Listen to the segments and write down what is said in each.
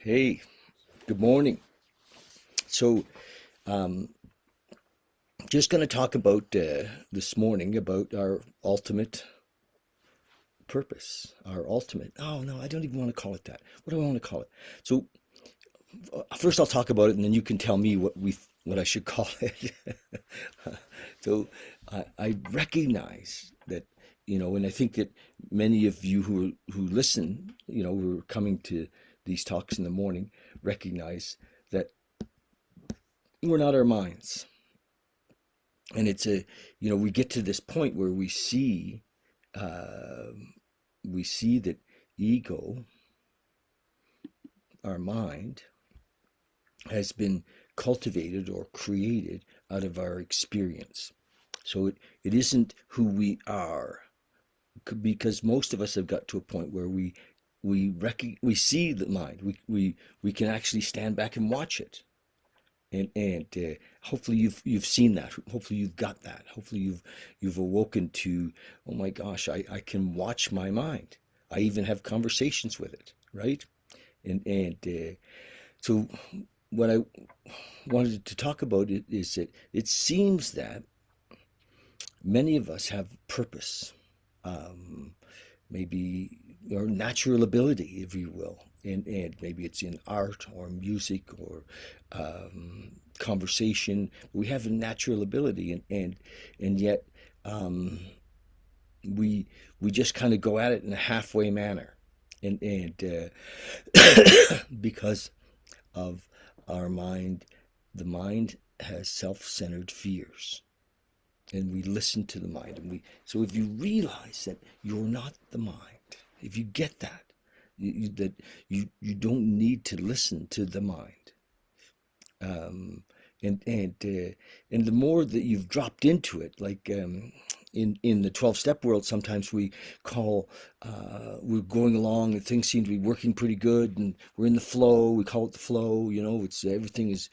Hey, good morning. So, um, just going to talk about this morning about our ultimate purpose, our ultimate. Oh no, I don't even want to call it that. What do I want to call it? So, first I'll talk about it, and then you can tell me what I should call it. So, I recognize that and I think that many of you who listen, who are coming to these talks in the morning, recognize that we're not our minds. And it's we get to this point where uh, we see that ego, our mind, has been cultivated or created out of our experience. So it isn't who we are, because most of us have got to a point where we see the mind. We can actually stand back and watch it. And hopefully you've seen that. Hopefully you've got that. Hopefully you've awoken to, oh my gosh, I can watch my mind. I even have conversations with it, right? And so what I wanted to talk about is that it seems that many of us have purpose, um, maybe or natural ability, if you will, and maybe it's in art or music or conversation. We have a natural ability, and yet um, we we just kind of go at it in a halfway manner, and because of our mind, the mind has self-centered fears, and we listen to the mind. So if you realize that you're not the mind, if you get that, that you don't need to listen to the mind, um, and and uh, and the more that you've dropped into it, like in the 12-step world, sometimes we're going along and things seem to be working pretty good, and we're in the flow. We call it the flow. It's everything is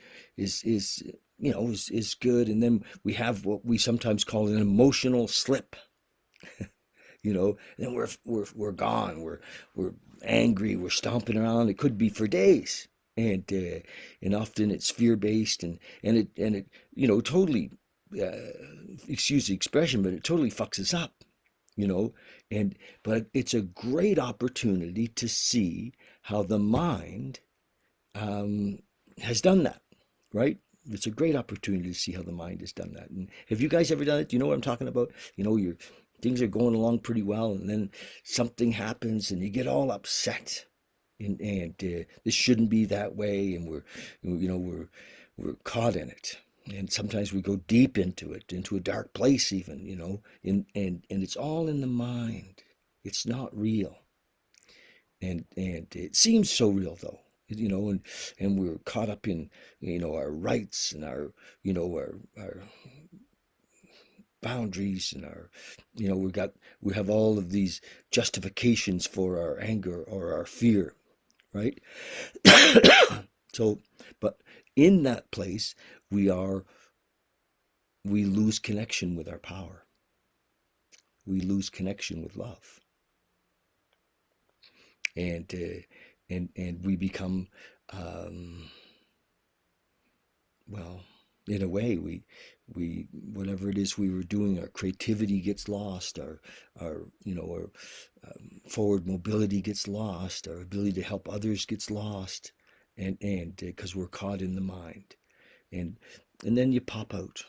good, and then we have what we sometimes call an emotional slip. And then we're gone. We're angry. We're stomping around. It could be for days, and often it's fear based, and it totally, excuse the expression, but it totally fucks us up. You know, and but it's a great opportunity to see how the mind um, has done that, right? It's a great opportunity to see how the mind has done that. And have you guys ever done it? Do you know what I'm talking about? Your things are going along pretty well, and then something happens, and you get all upset, and this shouldn't be that way, and we're caught in it. And sometimes we go deep into it, into a dark place, even, and it's all in the mind. It's not real, and it seems so real though, and we're caught up in our rights and our our boundaries, and our we have all of these justifications for our anger or our fear, right? So, but in that place, we are we lose connection with our power. We lose connection with love, and we become, um, well, in a way, we whatever it is we were doing, our creativity gets lost, our forward mobility gets lost, our ability to help others gets lost, and because we're caught in the mind, and and then you pop out,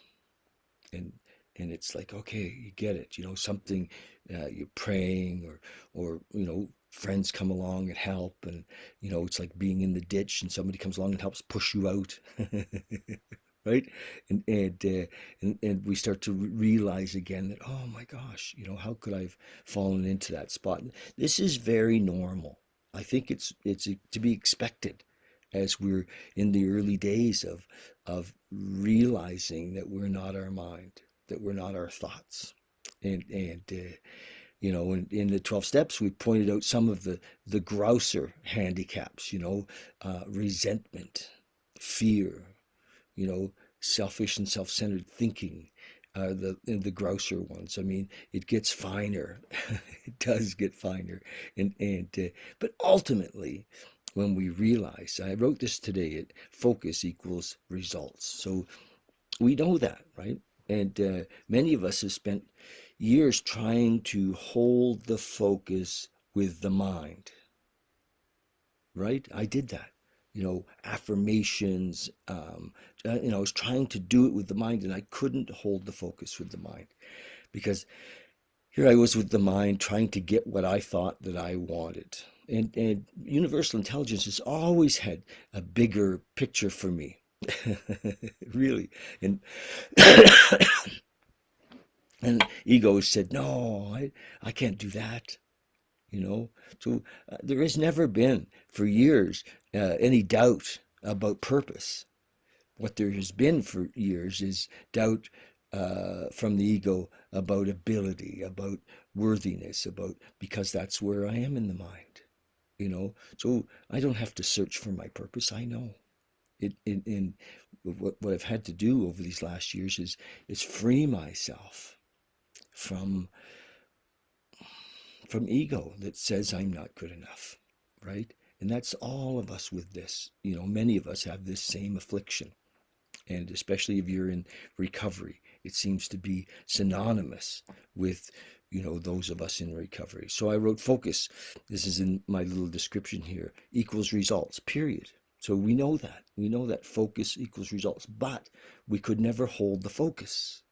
and it's like, okay, you get it, something, you're praying, or friends come along and help, and it's like being in the ditch and somebody comes along and helps push you out. Right? And we start to realize again that, oh my gosh, how could I've fallen into that spot? And this is very normal. I think it's to be expected, as we're in the early days of realizing that we're not our mind, that we're not our thoughts. And in the 12 steps, we pointed out some of the grouser handicaps, resentment, fear, selfish and self-centered thinking are the grouser ones. I mean, it gets finer. It does get finer, and but ultimately, when we realize, I wrote this today, focus equals results. So we know that, right? And many of us have spent years trying to hold the focus with the mind, right? I did that. Affirmations. I was trying to do it with the mind, and I couldn't hold the focus with the mind because here I was with the mind trying to get what I thought that I wanted. And universal intelligence has always had a bigger picture for me, really. And and ego said, no, I can't do that. So there has never been for years any doubt about purpose. What there has been for years is doubt from the ego about ability, about worthiness, about because that's where I am in the mind. So I don't have to search for my purpose. I know it. In what I've had to do over these last years is free myself from ego that says I'm not good enough, right? And that's all of us with this. Many of us have this same affliction. And especially if you're in recovery, it seems to be synonymous with, those of us in recovery. So I wrote focus. This is in my little description here, equals results, period. So we know that. We know that focus equals results, but we could never hold the focus,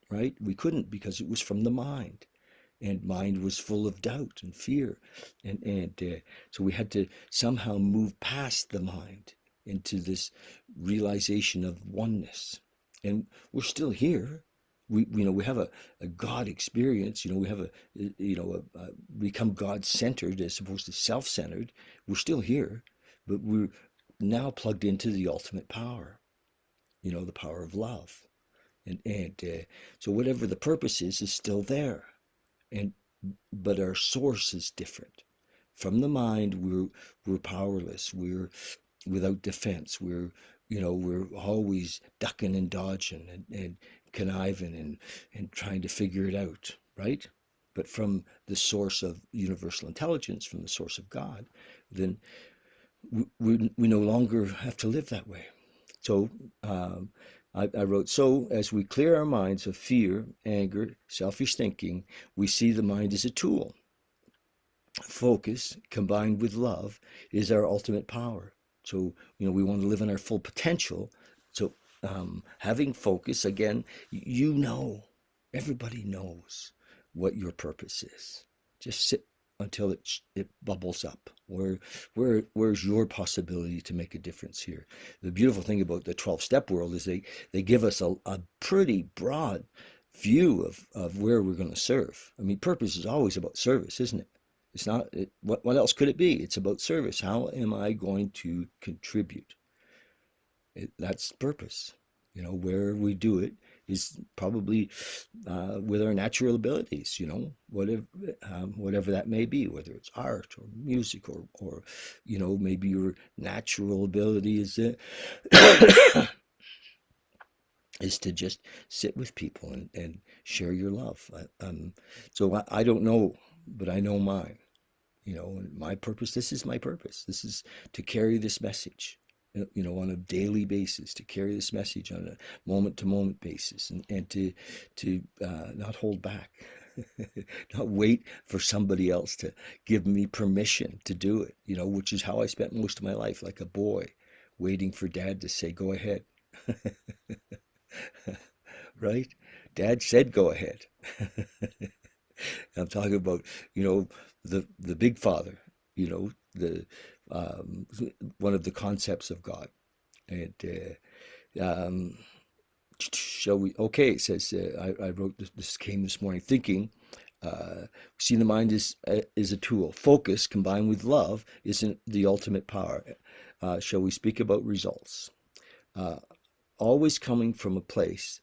right? We couldn't because it was from the mind. And mind was full of doubt and fear. And so we had to somehow move past the mind into this realization of oneness. And we're still here. We have a God experience. We have become God-centered as opposed to self-centered. We're still here, but we're now plugged into the ultimate power. The power of love. And so whatever the purpose is still there. But our source is different. From the mind, we're powerless. We're without defense. We're always ducking and dodging and conniving and trying to figure it out, right? But from the source of universal intelligence, from the source of God, then we no longer have to live that way. So I wrote, so as we clear our minds of fear, anger, selfish thinking, we see the mind as a tool. Focus combined with love is our ultimate power. So, we want to live in our full potential. So having focus, again, everybody knows what your purpose is. Just sit until it bubbles up. Where's your possibility to make a difference here? The beautiful thing about the 12-step world is they give us a pretty broad view of where we're going to serve. I mean, purpose is always about service, isn't it? It's not, what else could it be? It's about service. How am I going to contribute? That's purpose. Where we do it is probably with our natural abilities, whatever that may be, whether it's art or music or maybe your natural ability is is to just sit with people and share your love. So I don't know, but I know mine. My purpose, this is my purpose. This is to carry this message, on a daily basis, to carry this message on a moment-to-moment basis and to not hold back, not wait for somebody else to give me permission to do it, which is how I spent most of my life, like a boy, waiting for Dad to say, go ahead. Right? Dad said, go ahead. I'm talking about, the big father, the one of the concepts of God. And shall we? Okay, it says I wrote this came this morning thinking. See, the mind is a tool. Focus combined with love isn't the ultimate power. Shall we speak about results? Always coming from a place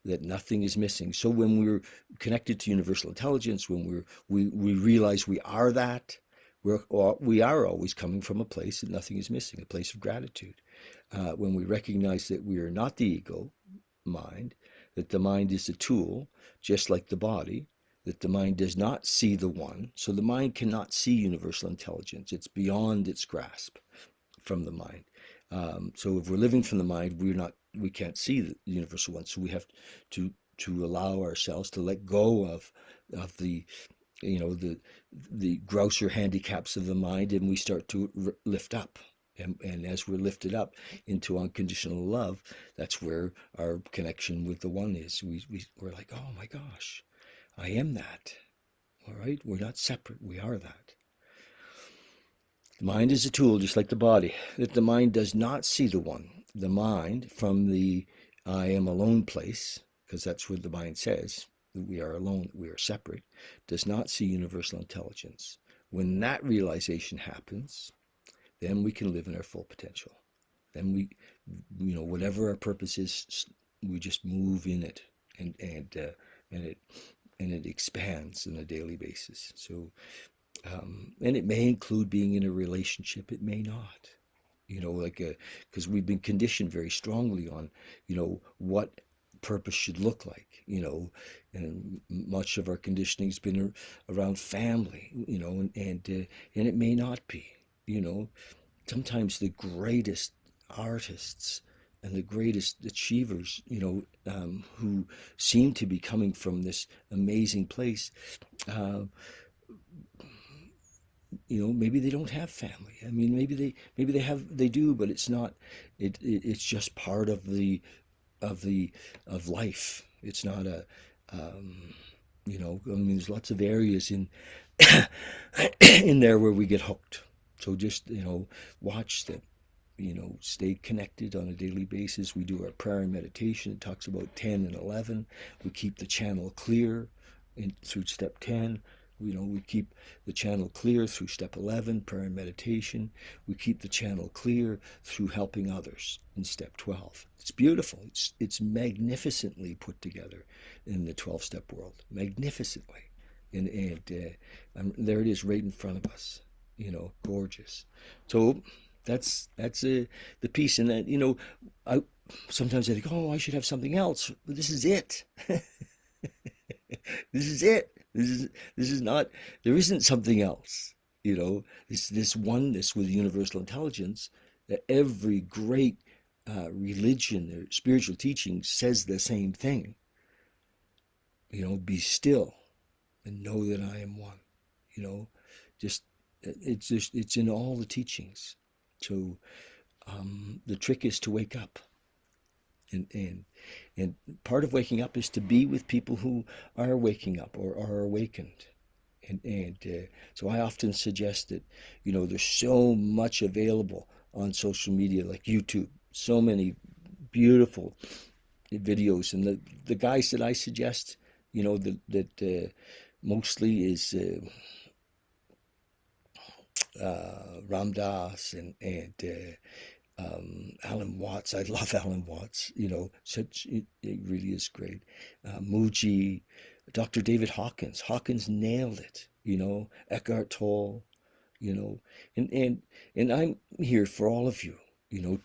that nothing is missing. So when we're connected to universal intelligence, when we realize we are that, we are always coming from a place that nothing is missing, a place of gratitude. When we recognize that we are not the ego mind, that the mind is a tool, just like the body, that the mind does not see the one. So the mind cannot see universal intelligence. It's beyond its grasp from the mind. So if we're living from the mind, we can't see the universal one. So we have to allow ourselves to let go of the the grosser handicaps of the mind, and we start to lift up. And as we're lifted up into unconditional love, that's where our connection with the one is. We're like, oh my gosh, I am that. All right, we're not separate. We are that. The mind is a tool, just like the body. That the mind does not see the one. The mind, from the I am alone place, because that's what the mind says, that we are alone, we are separate, does not see universal intelligence. When that realization happens, then we can live in our full potential. Then we, whatever our purpose is, we just move in it, and it expands on a daily basis. So, and it may include being in a relationship. It may not, because we've been conditioned very strongly on, what purpose should look like, and much of our conditioning has been around family, and it may not be, sometimes the greatest artists and the greatest achievers, who seem to be coming from this amazing place, maybe they don't have family. I mean, maybe they do, but it's not. It's just part of life. It's not a. I mean, there's lots of areas in in there where we get hooked. So just watch them. Stay connected on a daily basis. We do our prayer and meditation. It talks about 10 and 11. We keep the channel clear through step 10. We keep the channel clear through step 11, prayer and meditation. We keep the channel clear through helping others in step 12. It's beautiful. It's magnificently put together in the 12-step world. Magnificently. And there it is right in front of us. Gorgeous. So that's the piece. And that, sometimes I think, oh, I should have something else. But this is it. This is it. This is not. There isn't something else. This oneness with universal intelligence. That every great religion or spiritual teaching says the same thing. Be still and know that I am one. It's in all the teachings. So the trick is to wake up. And part of waking up is to be with people who are waking up or are awakened. And so I often suggest that, there's so much available on social media like YouTube, so many beautiful videos. And the guys that I suggest, that mostly is Ram Dass and Alan Watts. I love Alan Watts. It really is great. Mooji, Dr. David Hawkins. Hawkins nailed it. Eckhart Tolle. And I'm here for all of you.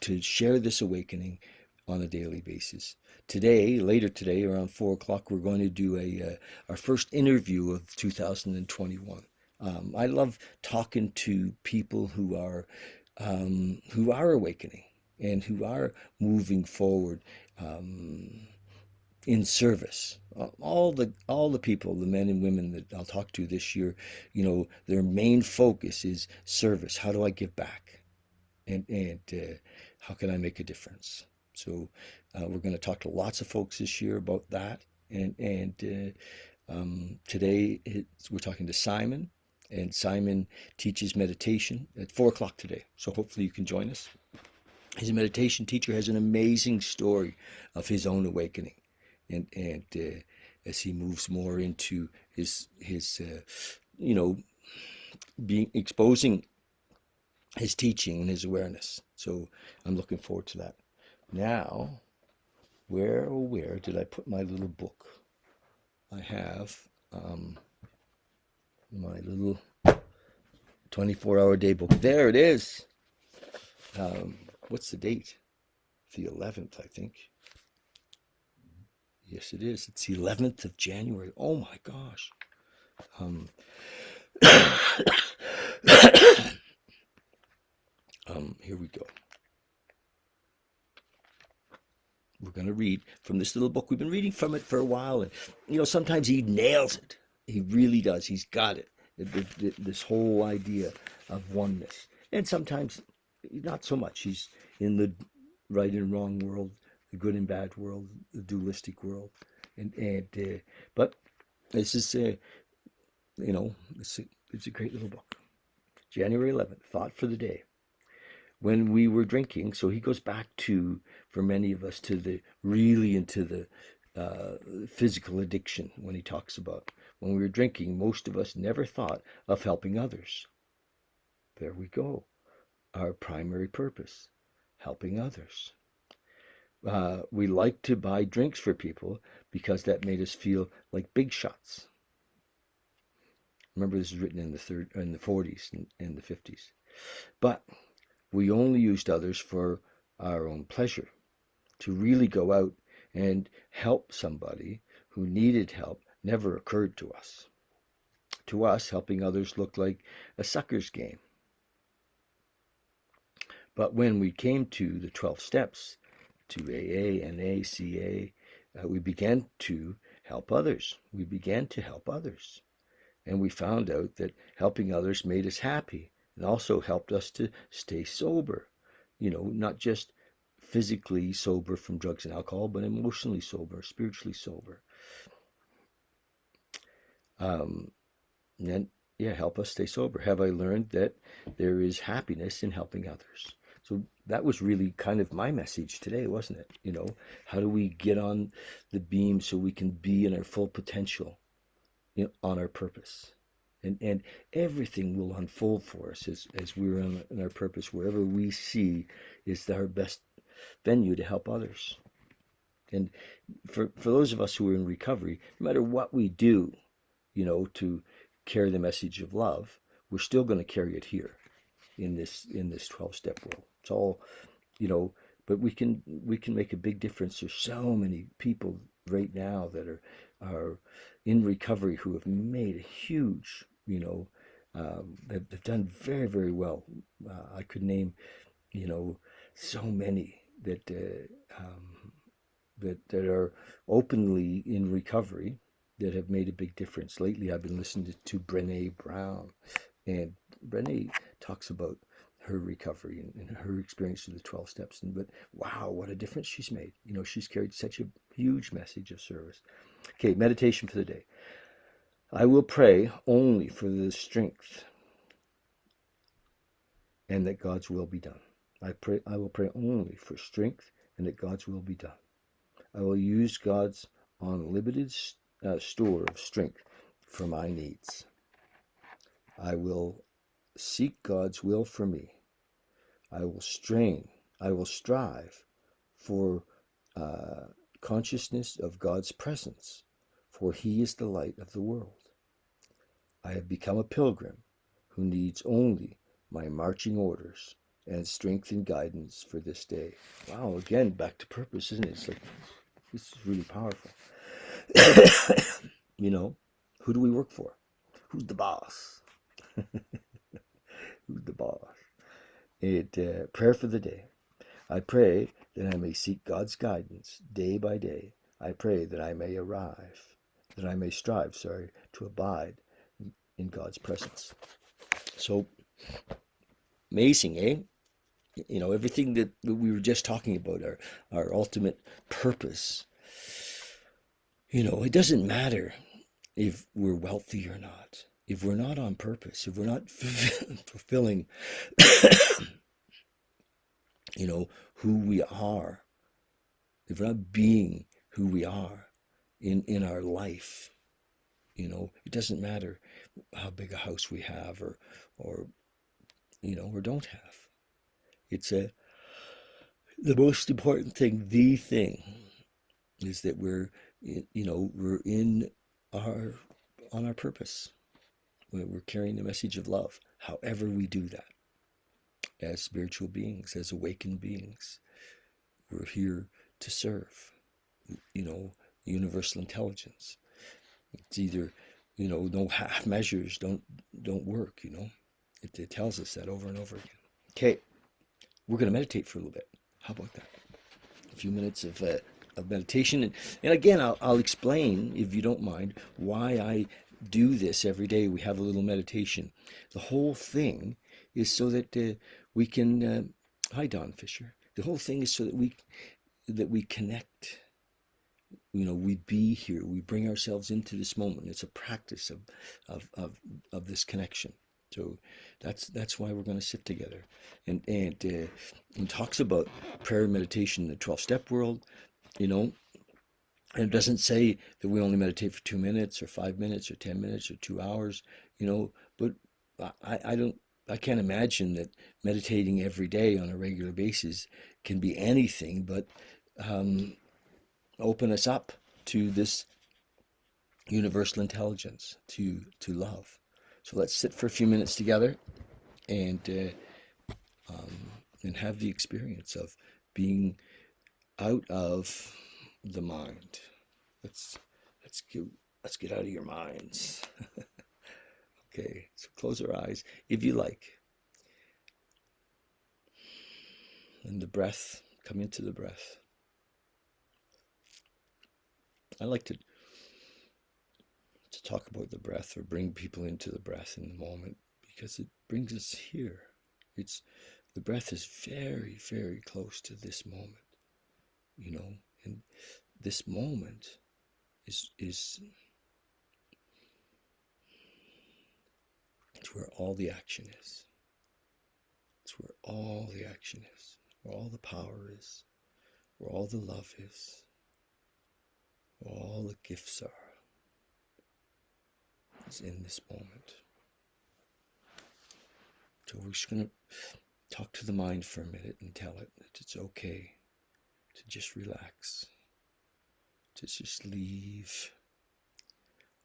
To share this awakening on a daily basis. Later today, around 4 o'clock, we're going to do our first interview of 2021. I love talking to people who are awakening and who are moving forward in service. All the people, the men and women that I'll talk to this year, their main focus is service. How do I give back, and how can I make a difference? So we're going to talk to lots of folks this year about that. And today we're talking to Simon. And Simon teaches meditation at 4 o'clock today. So hopefully you can join us. He's a meditation teacher, has an amazing story of his own awakening. And as he moves more into his exposing his teaching and his awareness. So I'm looking forward to that. Now, where did I put my little book? I have my little 24-hour day book. There it is. What's the date? The 11th, I think. Yes, it is. It's the 11th of January. Oh my gosh. Um, here we go. We're going to read from this little book. We've been reading from it for a while, and sometimes he nails it. He really does. He's got it. This whole idea of oneness, and sometimes not so much. He's in the right and wrong world, the good and bad world, the dualistic world, and but this is it's a great little book. January 11th, thought for the day. When we were drinking, so he goes back to, for many of us, to the really into the physical addiction when he talks about when we were drinking, most of us never thought of helping others. There we go. Our primary purpose, helping others. We liked to buy drinks for people because that made us feel like big shots. Remember, this is written in the 40s and the 50s. But we only used others for our own pleasure. To really go out and help somebody who needed help never occurred to us. To us, helping others looked like a sucker's game. But when we came to the 12 steps, to AA, NA, CA, we began to help others. We began to help others. And we found out that helping others made us happy and also helped us to stay sober. Not just physically sober from drugs and alcohol, but emotionally sober, spiritually sober. And help us stay sober. Have I learned that there is happiness in helping others? So that was really kind of my message today, wasn't it? How do we get on the beam so we can be in our full potential, on our purpose? And everything will unfold for us as we're in our purpose. Wherever we see is our best venue to help others. And for those of us who are in recovery, no matter what we do, to carry the message of love, we're still going to carry it here in this 12-step world. It's all, but we can make a big difference. There's so many people right now that are in recovery who have made a huge, they've done very, very well. I could name, so many that that are openly in recovery that have made a big difference. Lately, I've been listening to Brené Brown, and Brené talks about her recovery and her experience through the 12 steps. But wow, what a difference she's made. She's carried such a huge message of service. Okay, meditation for the day. I will pray only for the strength and that God's will be done. I will pray only for strength and that God's will be done. I will use God's unlimited store of strength for my needs. I will seek God's will for me. I will strive for consciousness of God's presence, for He is the light of the world. I have become a pilgrim who needs only my marching orders and strength and guidance for this day. Wow, again, back to purpose, isn't it? It's like, this is really powerful. Who do we work for? Who's the boss? Who's the boss? Prayer for the day. I pray that I may seek God's guidance day by day. I pray that I may strive, to abide in God's presence. So amazing, eh? Everything that we were just talking about, our ultimate purpose. It doesn't matter if we're wealthy or not. If we're not on purpose, if we're not fulfilling, who we are, if we're not being who we are in our life, it doesn't matter how big a house we have or don't have. It's the most important thing, the thing, is that we're on our purpose. We're carrying the message of love, however we do that. As spiritual beings, as awakened beings, we're here to serve, universal intelligence. It's either, No half measures don't work. It tells us that over and over again. Okay, we're going to meditate for a little bit. How about that? A few minutes of meditation. And again, I'll explain, if you don't mind, why I do this every day. We have a little meditation. The whole thing is so that we can. Hi, Don Fisher. The whole thing is so that we connect. We be here. We bring ourselves into this moment. It's a practice of this connection. So that's why we're going to sit together, and talks about prayer and meditation in the 12-step world, you know, and it doesn't say that we only meditate for 2 minutes or 5 minutes or 10 minutes or 2 hours, but I don't. I can't imagine that meditating every day on a regular basis can be anything but um, open us up to this universal intelligence, to love. So let's sit for a few minutes together and and have the experience of being out of the mind. Let's let's get let's get out of your minds. Okay, so close our eyes if you like, and the breath. Come into the breath. I like to talk about the breath, or bring people into the breath in the moment, because it brings us here. It's The breath is very, very close to this moment, and this moment is it's where all the action is. It's where all the action is, where all the power is, where all the love is, where all the gifts are. Is in this moment. So we're just going to talk to the mind for a minute and tell it that it's okay to just relax, to just leave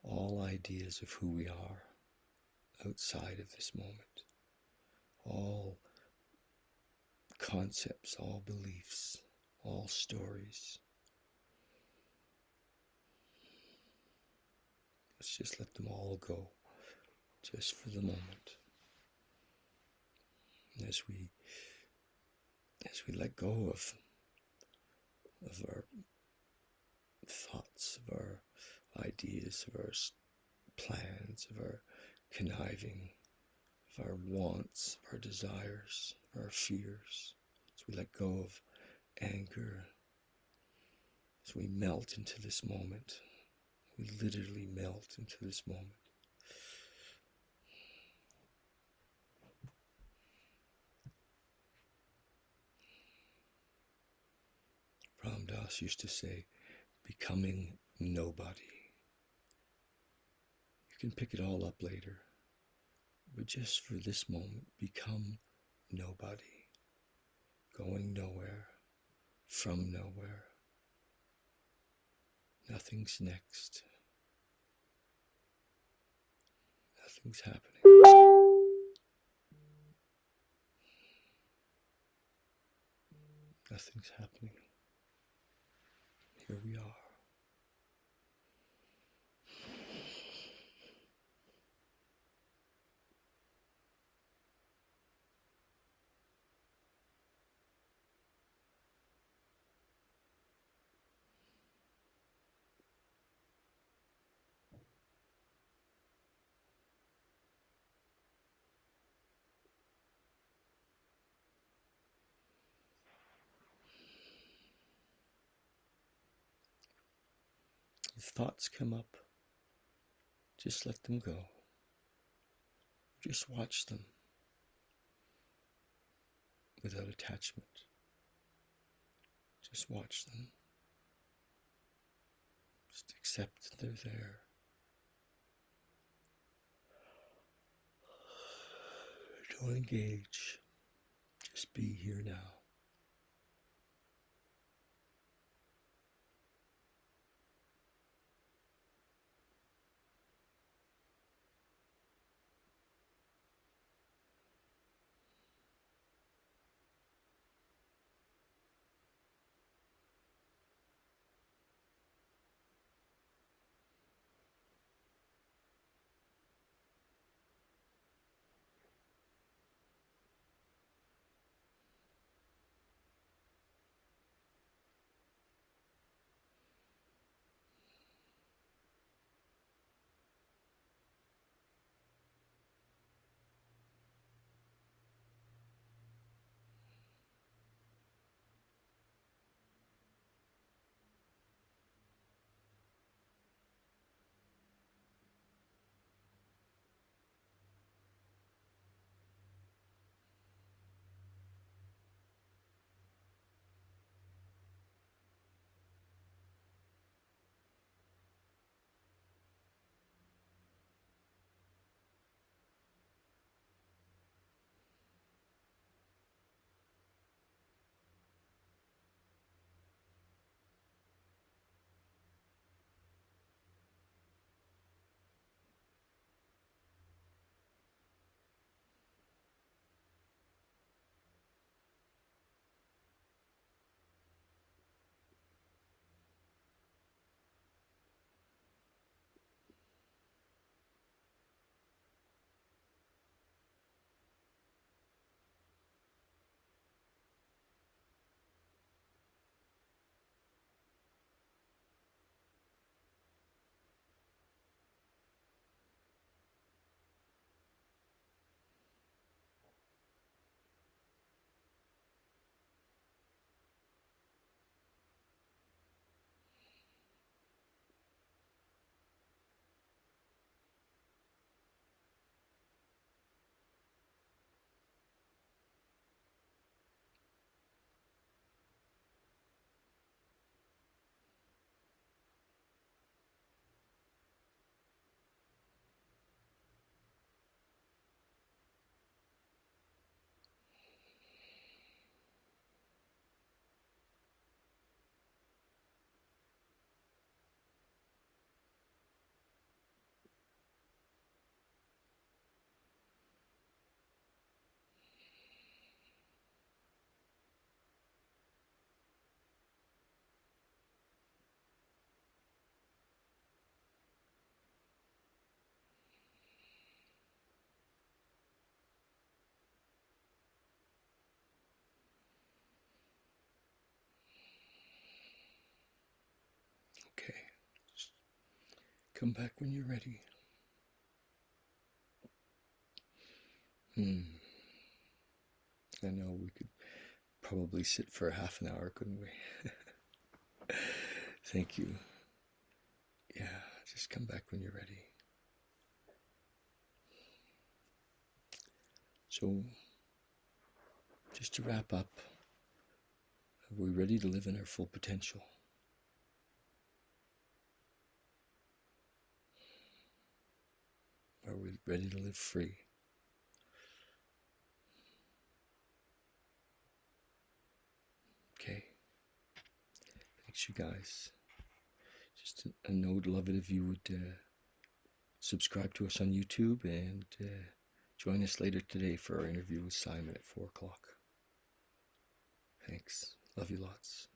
all ideas of who we are outside of this moment, all concepts, all beliefs, all stories. Let's just let them all go, just for the moment. And as we let go of our thoughts, of our ideas, of our plans, of our conniving, of our wants, of our desires, of our fears, as we let go of anger, as we melt into this moment, we literally melt into this moment. Ram Dass used to say, becoming nobody. You can pick it all up later, but just for this moment, become nobody. Going nowhere, from nowhere. Nothing's next. Nothing's happening. Nothing's happening. Here we are. If thoughts come up, just let them go. Just watch them without attachment. Just watch them. Just accept that they're there. Don't engage. Just be here now. Come back when you're ready. I know we could probably sit for half an hour, couldn't we? Thank you. Yeah, just come back when you're ready. So, just to wrap up, are we ready to live in our full potential? Are we ready to live free? Okay. Thanks, you guys. Just a note, love it if you would subscribe to us on YouTube and join us later today for our interview with Simon at 4 o'clock. Thanks. Love you lots.